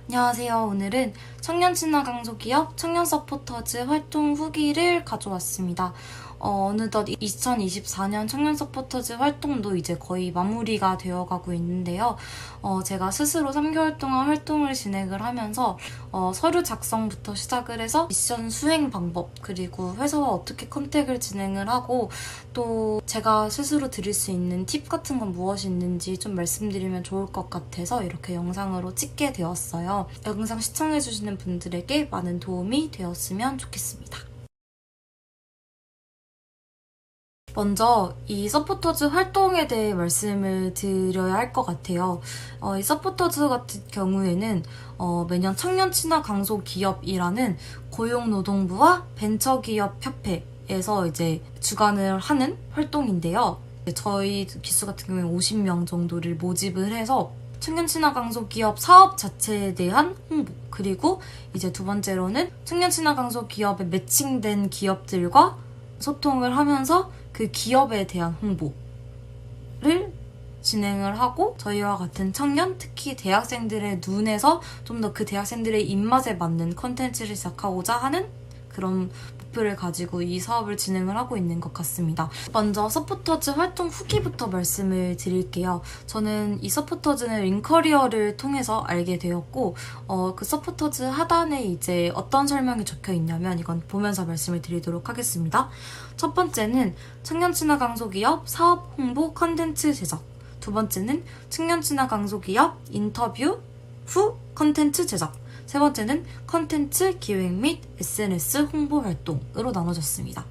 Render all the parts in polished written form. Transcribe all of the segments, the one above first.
안녕하세요. 오늘은 청년 친화 강소기업 청년 서포터즈 활동 후기를 가져왔습니다. 어느덧 2024년 청년 서포터즈 활동도 이제 거의 마무리가 되어가고 있는데요. 제가 스스로 3개월 동안 활동을 진행을 하면서 서류 작성부터 시작을 해서 미션 수행 방법, 그리고 회사와 어떻게 컨택을 진행을 하고 또 제가 스스로 드릴 수 있는 팁 같은 건 무엇이 있는지 좀 말씀드리면 좋을 것 같아서 이렇게 영상으로 찍게 되었어요. 영상 시청해주시는 분들에게 많은 도움이 되었으면 좋겠습니다. 먼저 이 서포터즈 활동에 대해 말씀을 드려야 할 것 같아요. 이 서포터즈 같은 경우에는 매년 청년 친화 강소 기업이라는 고용노동부와 벤처기업협회에서 이제 주관을 하는 활동인데요. 저희 기수 같은 경우에 50명 정도를 모집을 해서 청년 친화 강소 기업 사업 자체에 대한 홍보, 그리고 이제 두 번째로는 청년 친화 강소 기업에 매칭된 기업들과 소통을 하면서 그 기업에 대한 홍보를 진행을 하고 저희와 같은 청년, 특히 대학생들의 눈에서 좀 더 그 대학생들의 입맛에 맞는 컨텐츠를 시작하고자 하는 그런 목표를 가지고 이 사업을 진행을 하고 있는 것 같습니다. 먼저 서포터즈 활동 후기부터 말씀을 드릴게요. 저는 이 서포터즈는 링커리어를 통해서 알게 되었고 그 서포터즈 하단에 이제 어떤 설명이 적혀 있냐면 이건 보면서 말씀을 드리도록 하겠습니다. 첫 번째는 청년 친화 강소기업 사업 홍보 컨텐츠 제작, 두 번째는 청년 친화 강소기업 인터뷰 후 컨텐츠 제작, 세 번째는 컨텐츠 기획 및 SNS 홍보 활동으로 나눠졌습니다.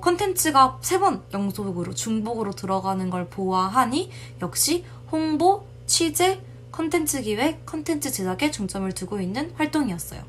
컨텐츠가 3번 연속으로 중복으로 들어가는 걸 보아하니 역시 홍보, 취재, 컨텐츠 기획, 컨텐츠 제작에 중점을 두고 있는 활동이었어요.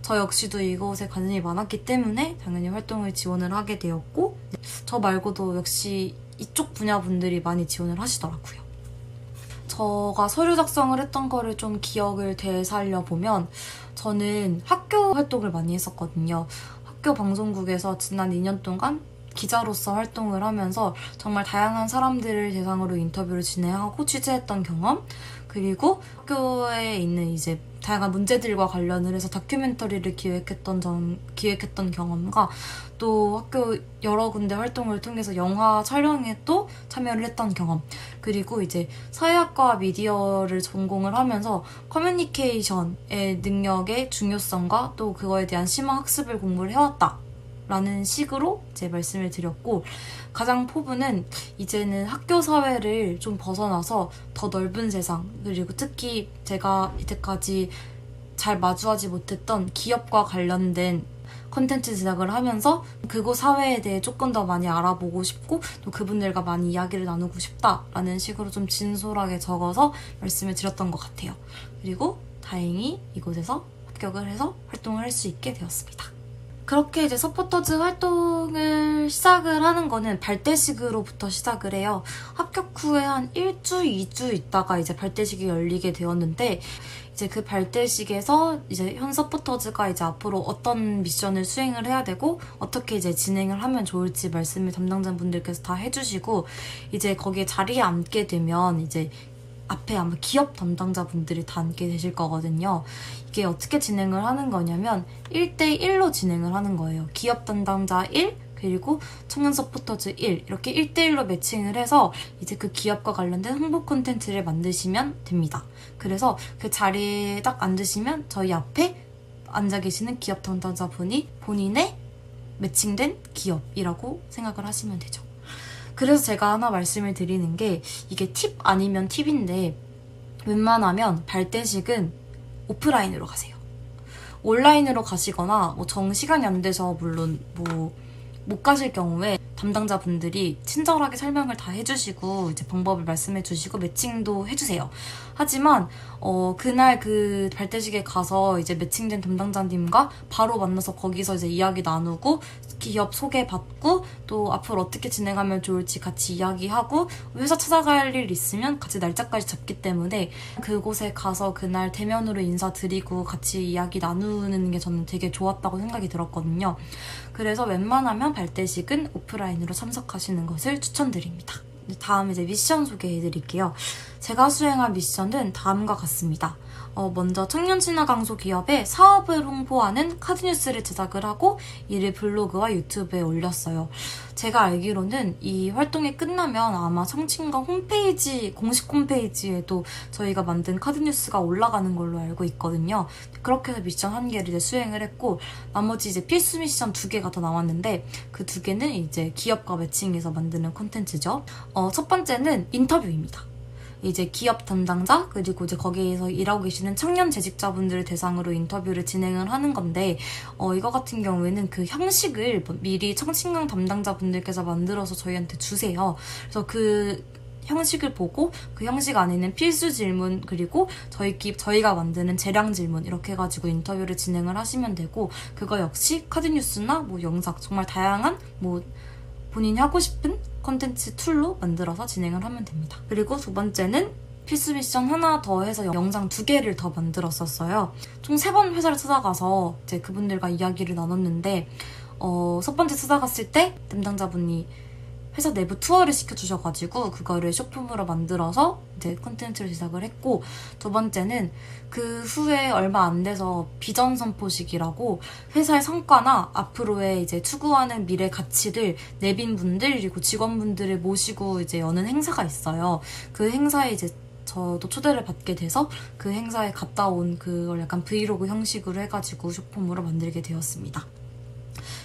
저 역시도 이곳에 관심이 많았기 때문에 당연히 활동을 지원을 하게 되었고 저 말고도 역시 이쪽 분야 분들이 많이 지원을 하시더라고요. 제가 서류 작성을 했던 거를 좀 기억을 되살려보면 저는 학교 활동을 많이 했었거든요. 학교 방송국에서 지난 2년 동안 기자로서 활동을 하면서 정말 다양한 사람들을 대상으로 인터뷰를 진행하고 취재했던 경험, 그리고 학교에 있는 이제 다양한 문제들과 관련을 해서 다큐멘터리를 기획했던 경험과 또 학교 여러 군데 활동을 통해서 영화 촬영에 또 참여를 했던 경험, 그리고 이제 사회학과 미디어를 전공을 하면서 커뮤니케이션의 능력의 중요성과 또 그거에 대한 심화 학습을 공부를 해왔다 라는 식으로 제 말씀을 드렸고, 가장 포부는 이제는 학교 사회를 좀 벗어나서 더 넓은 세상, 그리고 특히 제가 이때까지 잘 마주하지 못했던 기업과 관련된 콘텐츠 제작을 하면서 그곳 사회에 대해 조금 더 많이 알아보고 싶고 또 그분들과 많이 이야기를 나누고 싶다라는 식으로 좀 진솔하게 적어서 말씀을 드렸던 것 같아요. 그리고 다행히 이곳에서 합격을 해서 활동을 할 수 있게 되었습니다. 그렇게 이제 서포터즈 활동을 시작을 하는 거는 발대식으로부터 시작을 해요. 합격 후에 한 1주, 2주 있다가 이제 발대식이 열리게 되었는데 이제 그 발대식에서 이제 현 서포터즈가 이제 앞으로 어떤 미션을 수행을 해야 되고 어떻게 이제 진행을 하면 좋을지 말씀을 담당자분들께서 다 해주시고 이제 거기에 자리에 앉게 되면 이제 앞에 아마 기업 담당자분들이 다 앉게 되실 거거든요. 이게 어떻게 진행을 하는 거냐면 1대1로 진행을 하는 거예요. 기업 담당자 1, 그리고 청년 서포터즈 1 이렇게 1대1로 매칭을 해서 이제 그 기업과 관련된 홍보 콘텐츠를 만드시면 됩니다. 그래서 그 자리에 딱 앉으시면 저희 앞에 앉아 계시는 기업 담당자분이 본인의 매칭된 기업이라고 생각을 하시면 되죠. 그래서 제가 하나 말씀을 드리는 게 이게 팁 아니면 팁인데 웬만하면 발대식은 오프라인으로 가세요. 온라인으로 가시거나 뭐 정시간이 안 돼서 물론 뭐 못 가실 경우에 담당자분들이 친절하게 설명을 다 해주시고 이제 방법을 말씀해주시고 매칭도 해주세요. 하지만 그날 그 발대식에 가서 이제 매칭된 담당자님과 바로 만나서 거기서 이제 이야기 나누고 기업 소개받고 또 앞으로 어떻게 진행하면 좋을지 같이 이야기하고 회사 찾아갈 일 있으면 같이 날짜까지 잡기 때문에 그곳에 가서 그날 대면으로 인사드리고 같이 이야기 나누는 게 저는 되게 좋았다고 생각이 들었거든요. 그래서 웬만하면 발대식은 오프라인으로 참석하시는 것을 추천드립니다. 다음 이제 미션 소개해드릴게요. 제가 수행한 미션은 다음과 같습니다. 먼저 청년 친화 강소 기업의 사업을 홍보하는 카드뉴스를 제작을 하고 이를 블로그와 유튜브에 올렸어요. 제가 알기로는 이 활동이 끝나면 아마 성친강 홈페이지, 공식 홈페이지에도 저희가 만든 카드뉴스가 올라가는 걸로 알고 있거든요. 그렇게 해서 미션 1개를 이제 수행을 했고, 나머지 이제 필수 미션 2개가 더 남았는데, 그 2개는 이제 기업과 매칭해서 만드는 콘텐츠죠. 첫 번째는 인터뷰입니다. 이제 기업 담당자 그리고 이제 거기에서 일하고 계시는 청년 재직자분들을 대상으로 인터뷰를 진행을 하는 건데 이거 같은 경우에는 그 형식을 미리 청친강 담당자분들께서 만들어서 저희한테 주세요. 그래서 그 형식을 보고 그 형식 안에는 필수 질문 그리고 저희가 만드는 재량 질문 이렇게 해가지고 인터뷰를 진행을 하시면 되고 그거 역시 카드뉴스나 뭐 영상 정말 다양한 뭐 본인이 하고 싶은 콘텐츠 툴로 만들어서 진행을 하면 됩니다. 그리고 두 번째는 필수 미션 하나 더 해서 영상 2개를 더 만들었었어요. 총 3번 회사를 찾아가서 이제 그분들과 이야기를 나눴는데 첫 번째 찾아갔을 때 담당자분이 회사 내부 투어를 시켜주셔가지고 그거를 쇼폼으로 만들어서 이제 콘텐츠를 제작을 했고 두 번째는 그 후에 얼마 안 돼서 비전 선포식이라고 회사의 성과나 앞으로의 이제 추구하는 미래 가치를 내빈 분들 그리고 직원분들을 모시고 이제 여는 행사가 있어요. 그 행사에 이제 저도 초대를 받게 돼서 그 행사에 갔다 온 그걸 약간 브이로그 형식으로 해가지고 쇼폼으로 만들게 되었습니다.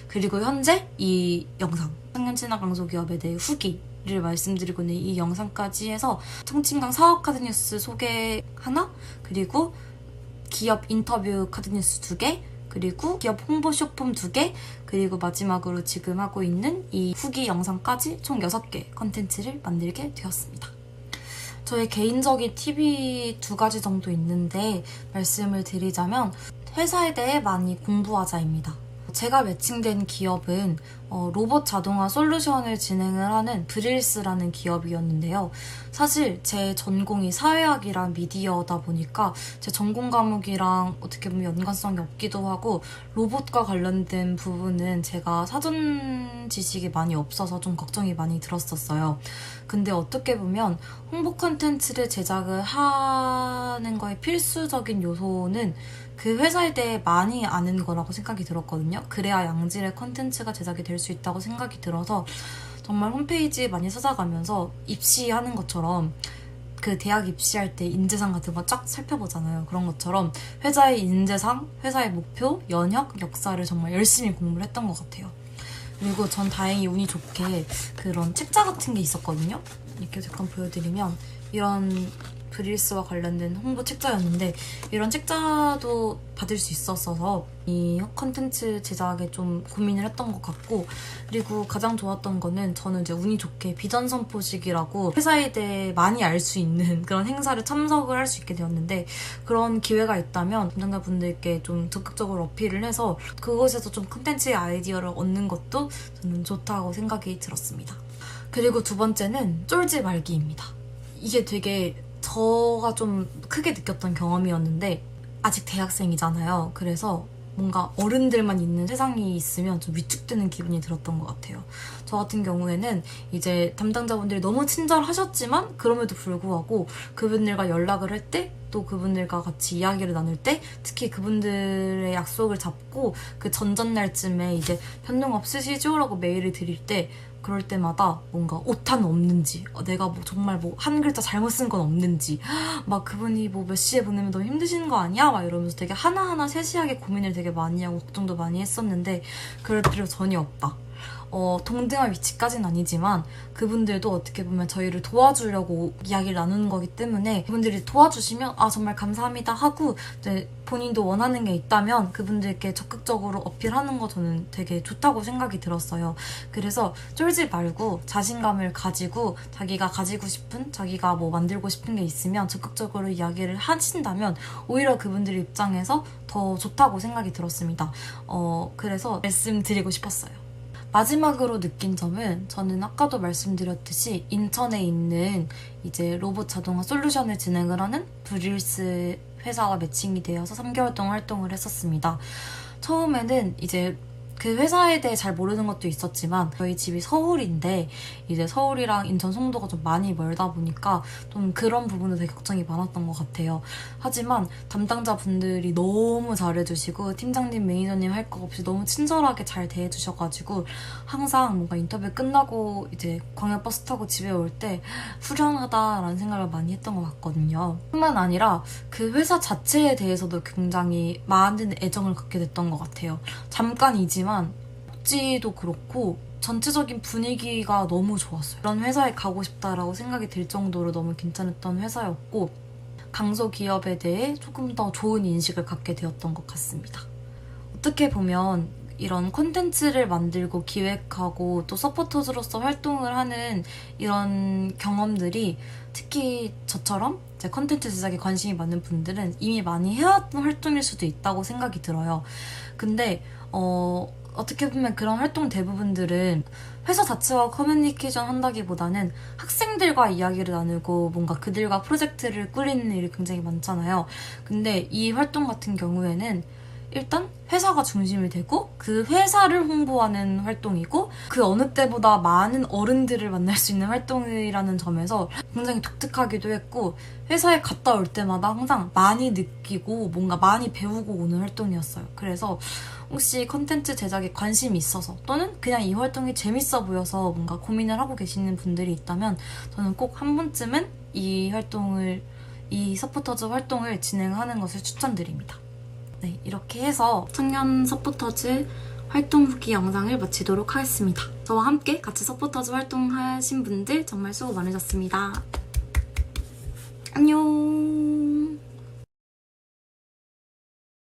그리고 현재 이 영상 청년 친화 강소 기업에 대해 후기를 말씀드리고 있는 이 영상까지 해서 청친강 사업 카드뉴스 소개 하나 그리고 기업 인터뷰 카드뉴스 2개 그리고 기업 홍보 쇼폼 2개 그리고 마지막으로 지금 하고 있는 이 후기 영상까지 총 6개 컨텐츠를 만들게 되었습니다. 저의 개인적인 팁이 2가지 정도 있는데 말씀을 드리자면 회사에 대해 많이 공부하자입니다. 제가 매칭된 기업은 로봇 자동화 솔루션을 진행을 하는 브릴스라는 기업이었는데요. 사실 제 전공이 사회학이랑 미디어다 보니까 제 전공 과목이랑 어떻게 보면 연관성이 없기도 하고 로봇과 관련된 부분은 제가 사전 지식이 많이 없어서 좀 걱정이 많이 들었었어요. 근데 어떻게 보면 홍보 콘텐츠를 제작을 하는 거에 필수적인 요소는 그 회사에 대해 많이 아는 거라고 생각이 들었거든요. 그래야 양질의 콘텐츠가 제작이 될 수 있다고 생각이 들어서 정말 홈페이지 많이 찾아가면서 입시하는 것처럼 그 대학 입시할 때 인재상 같은 거 쫙 살펴보잖아요. 그런 것처럼 회사의 인재상, 회사의 목표, 연혁, 역사를 정말 열심히 공부를 했던 것 같아요. 그리고 전 다행히 운이 좋게 그런 책자 같은 게 있었거든요. 이렇게 잠깐 보여드리면 이런 브릴스와 관련된 홍보 책자였는데 이런 책자도 받을 수 있었어서 이 컨텐츠 제작에 좀 고민을 했던 것 같고 그리고 가장 좋았던 거는 저는 이제 운이 좋게 비전 선포식이라고 회사에 대해 많이 알 수 있는 그런 행사를 참석을 할 수 있게 되었는데 그런 기회가 있다면 담당자분들께 좀 적극적으로 어필을 해서 그곳에서 좀 컨텐츠의 아이디어를 얻는 것도 저는 좋다고 생각이 들었습니다. 그리고 두 번째는 쫄지 말기입니다. 이게 되게 저가 좀 크게 느꼈던 경험이었는데 아직 대학생이잖아요. 그래서 뭔가 어른들만 있는 세상이 있으면 좀 위축되는 기분이 들었던 것 같아요. 저 같은 경우에는 이제 담당자분들이 너무 친절하셨지만 그럼에도 불구하고 그분들과 연락을 할 때 또 그분들과 같이 이야기를 나눌 때 특히 그분들의 약속을 잡고 그 전전날쯤에 이제 변동 없으시죠? 라고 메일을 드릴 때 그럴 때마다 뭔가 오타는 없는지 내가 뭐 정말 뭐 한 글자 잘못 쓴 건 없는지 막 그분이 뭐 몇 시에 보내면 너무 힘드신 거 아니야? 막 이러면서 되게 하나하나 세세하게 고민을 되게 많이 하고 걱정도 많이 했었는데 그럴 필요 전혀 없다. 동등한 위치까지는 아니지만 그분들도 어떻게 보면 저희를 도와주려고 이야기를 나누는 거기 때문에 그분들이 도와주시면 아 정말 감사합니다 하고 이제 본인도 원하는 게 있다면 그분들께 적극적으로 어필하는 거 저는 되게 좋다고 생각이 들었어요. 그래서 쫄지 말고 자신감을 가지고 자기가 가지고 싶은 자기가 뭐 만들고 싶은 게 있으면 적극적으로 이야기를 하신다면 오히려 그분들 입장에서 더 좋다고 생각이 들었습니다. 그래서 말씀드리고 싶었어요. 마지막으로 느낀 점은 저는 아까도 말씀드렸듯이 인천에 있는 이제 로봇 자동화 솔루션을 진행을 하는 브릴스 회사와 매칭이 되어서 3개월 동안 활동을 했었습니다. 처음에는 이제 그 회사에 대해 잘 모르는 것도 있었지만 저희 집이 서울인데 이제 서울이랑 인천 송도가 좀 많이 멀다 보니까 좀 그런 부분도 되게 걱정이 많았던 것 같아요. 하지만 담당자분들이 너무 잘해주시고 팀장님, 매니저님 할 거 없이 너무 친절하게 잘 대해주셔가지고 항상 뭔가 인터뷰 끝나고 이제 광역버스 타고 집에 올 때 후련하다라는 생각을 많이 했던 것 같거든요. 뿐만 아니라 그 회사 자체에 대해서도 굉장히 많은 애정을 갖게 됐던 것 같아요. 잠깐이지만 복지도 그렇고 전체적인 분위기가 너무 좋았어요. 이런 회사에 가고 싶다라고 생각이 들 정도로 너무 괜찮았던 회사였고 강소기업에 대해 조금 더 좋은 인식을 갖게 되었던 것 같습니다. 어떻게 보면 이런 콘텐츠를 만들고 기획하고 또 서포터즈로서 활동을 하는 이런 경험들이 특히 저처럼 이제 콘텐츠 제작에 관심이 많은 분들은 이미 많이 해왔던 활동일 수도 있다고 생각이 들어요. 근데 어떻게 보면 그런 활동 대부분들은 회사 자체와 커뮤니케이션 한다기보다는 학생들과 이야기를 나누고 뭔가 그들과 프로젝트를 꾸리는 일이 굉장히 많잖아요. 근데 이 활동 같은 경우에는 일단 회사가 중심이 되고 그 회사를 홍보하는 활동이고 그 어느 때보다 많은 어른들을 만날 수 있는 활동이라는 점에서 굉장히 독특하기도 했고 회사에 갔다 올 때마다 항상 많이 느끼고 뭔가 많이 배우고 오는 활동이었어요. 그래서 혹시 컨텐츠 제작에 관심이 있어서 또는 그냥 이 활동이 재밌어 보여서 뭔가 고민을 하고 계시는 분들이 있다면 저는 꼭 한 번쯤은 이 서포터즈 활동을 진행하는 것을 추천드립니다. 네, 이렇게 해서 청년 서포터즈 활동 후기 영상을 마치도록 하겠습니다. 저와 함께 같이 서포터즈 활동하신 분들 정말 수고 많으셨습니다. 안녕!